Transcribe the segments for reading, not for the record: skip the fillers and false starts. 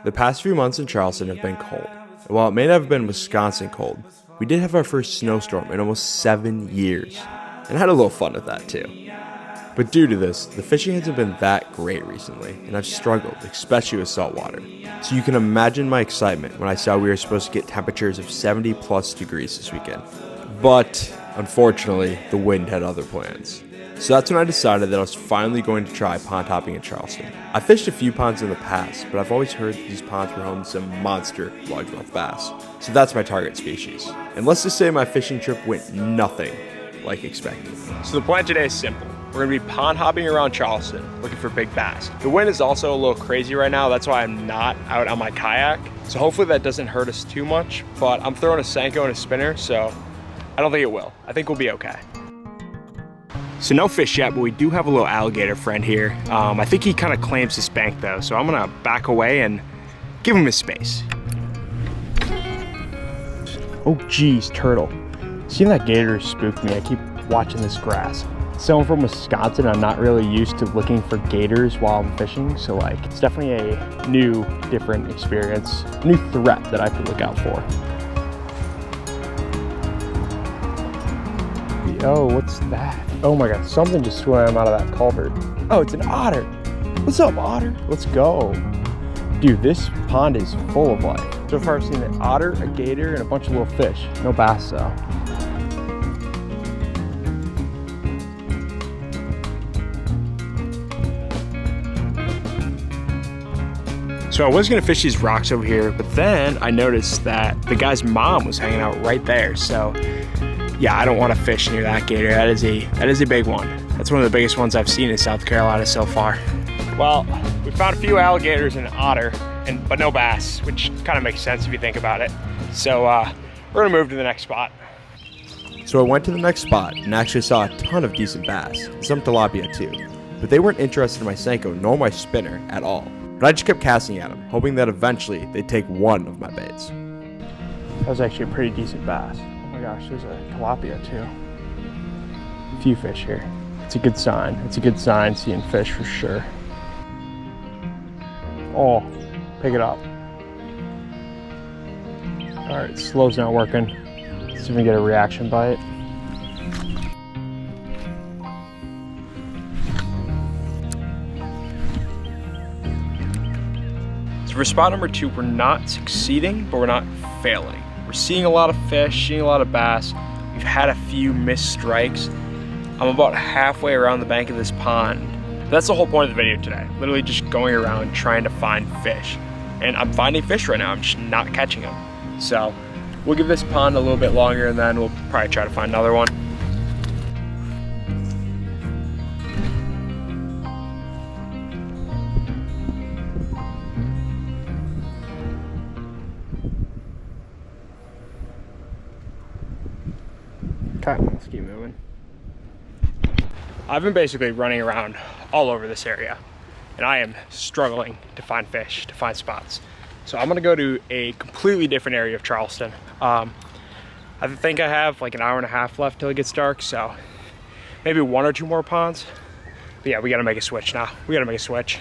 The past few months in Charleston have been cold. And while it may not have been Wisconsin cold, we did have our first snowstorm in almost 7 years. And had a little fun with that too. But due to this, the fishing hasn't been that great recently, and I've struggled, especially with saltwater. So you can imagine my excitement when I saw we were supposed to get temperatures of 70 plus degrees this weekend. But unfortunately, the wind had other plans. So that's when I decided that I was finally going to try pond hopping in Charleston. I fished a few ponds in the past, but I've always heard that these ponds were home to some monster largemouth bass. So that's my target species. And let's just say my fishing trip went nothing like expected. So the plan today is simple. We're gonna be pond hopping around Charleston, looking for big bass. The wind is also a little crazy right now. That's why I'm not out on my kayak. So hopefully that doesn't hurt us too much, but I'm throwing a Senko and a spinner, so I don't think it will. I think we'll be okay. So no fish yet, but we do have a little alligator friend here. I think he kind of claims this bank though, so I'm gonna back away and give him his space. Oh geez, turtle. Seeing that gator spooked me. I keep watching this grass. Someone from Wisconsin, I'm not really used to looking for gators while I'm fishing, so like it's definitely a new, different experience, new threat that I have to look out for. Oh, what's that? Oh my god, something just swam out of that culvert. Oh, it's an otter. What's up, otter? Let's go. Dude, this pond is full of life. So far I've seen an otter, a gator, and a bunch of little fish. No bass though. So I was gonna fish these rocks over here, but then I noticed that the guy's mom was hanging out right there. So yeah, I don't want to fish near that gator. That is a big one. That's one of the biggest ones I've seen in South Carolina so far. Well, we found a few alligators and an otter, but no bass, which kind of makes sense if you think about it. So we're gonna move to the next spot. So I went to the next spot and actually saw a ton of decent bass, and some tilapia too. But they weren't interested in my Senko nor my spinner at all. But I just kept casting at them, hoping that eventually they'd take one of my baits. That was actually a pretty decent bass. Oh my gosh, there's a tilapia too. A few fish here. It's a good sign. It's a good sign seeing fish for sure. Oh, pick it up. All right, slow's not working. Let's see if we can get a reaction bite. For spot number 2, we're not succeeding, but we're not failing. We're seeing a lot of fish, seeing a lot of bass. We've had a few missed strikes. I'm about halfway around the bank of this pond. That's the whole point of the video today. Literally just going around trying to find fish. And I'm finding fish right now, I'm just not catching them. So we'll give this pond a little bit longer and then we'll probably try to find another one. Okay, let's keep moving. I've been basically running around all over this area and I am struggling to find fish, to find spots. So I'm gonna go to a completely different area of Charleston. I think I have like an hour and a half left till it gets dark, so maybe 1 or 2 more ponds. But yeah, we gotta make a switch now. We gotta make a switch.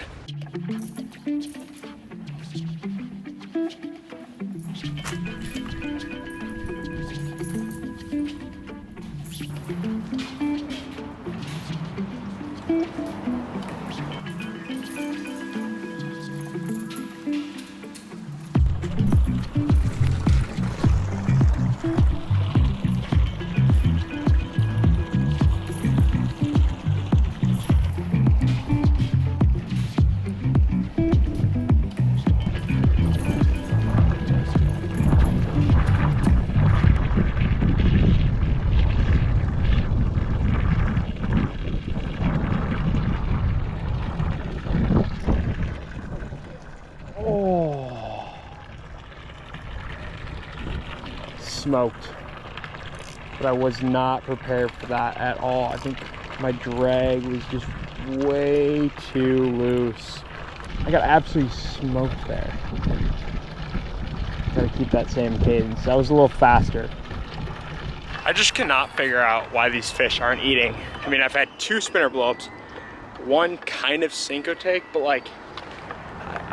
Smoked, but I was not prepared for that at all. I think my drag was just way too loose. I got absolutely smoked there. Gotta keep that same cadence. That was a little faster. I just cannot figure out why these fish aren't eating. I mean, I've had 2 spinner blowups, 1 kind of Senko take, but like,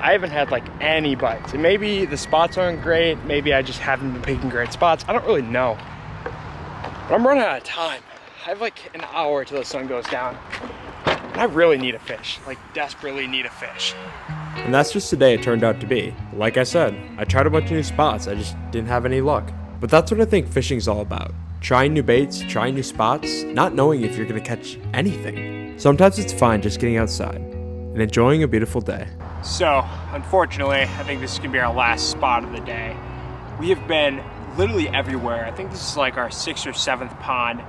I haven't had like any bites. And maybe the spots aren't great. Maybe I just haven't been picking great spots. I don't really know. But I'm running out of time. I have like an hour till the sun goes down. And I really need a fish, like desperately need a fish. And that's just the day it turned out to be. Like I said, I tried a bunch of new spots, I just didn't have any luck. But that's what I think fishing's all about. Trying new baits, trying new spots, not knowing if you're gonna catch anything. Sometimes it's fine just getting outside and enjoying a beautiful day. So, unfortunately, I think this is gonna be our last spot of the day. We have been literally everywhere. I think this is like our 6th or 7th pond,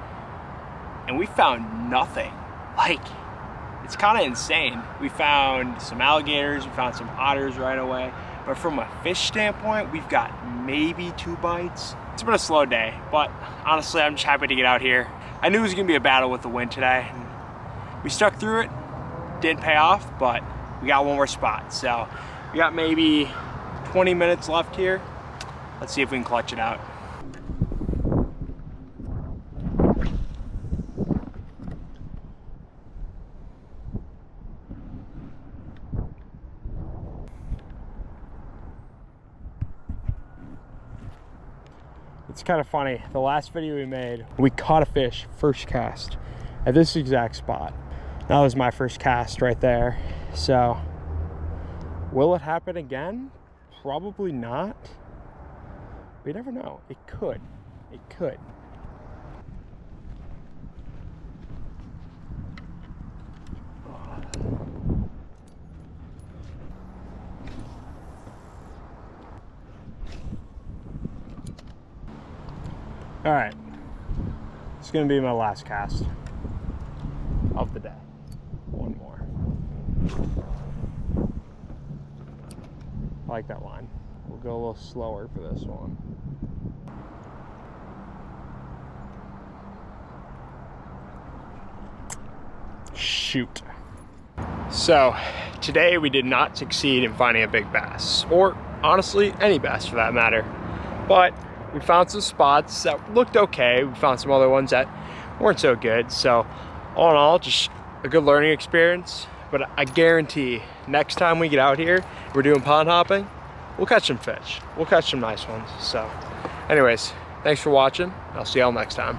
and we found nothing. Like, it's kind of insane. We found some alligators, we found some otters right away, but from a fish standpoint, we've got maybe 2 bites. It's been a slow day, but honestly, I'm just happy to get out here. I knew it was gonna be a battle with the wind today. We stuck through it, didn't pay off, but we got one more spot. So we got maybe 20 minutes left here. Let's see if we can clutch it out. It's kind of funny, the last video we made, we caught a fish first cast at this exact spot. That was my first cast right there. So, will it happen again? Probably not. We never know, it could, it could. All right, it's gonna be my last cast of the day. One more. I like that line. We'll go a little slower for this one. Shoot. So, today we did not succeed in finding a big bass, or honestly, any bass for that matter. But we found some spots that looked okay. We found some other ones that weren't so good. So all in all, just a good learning experience. But I guarantee next time we get out here, we're doing pond hopping, we'll catch some fish. We'll catch some nice ones. So anyways, thanks for watching. I'll see y'all next time.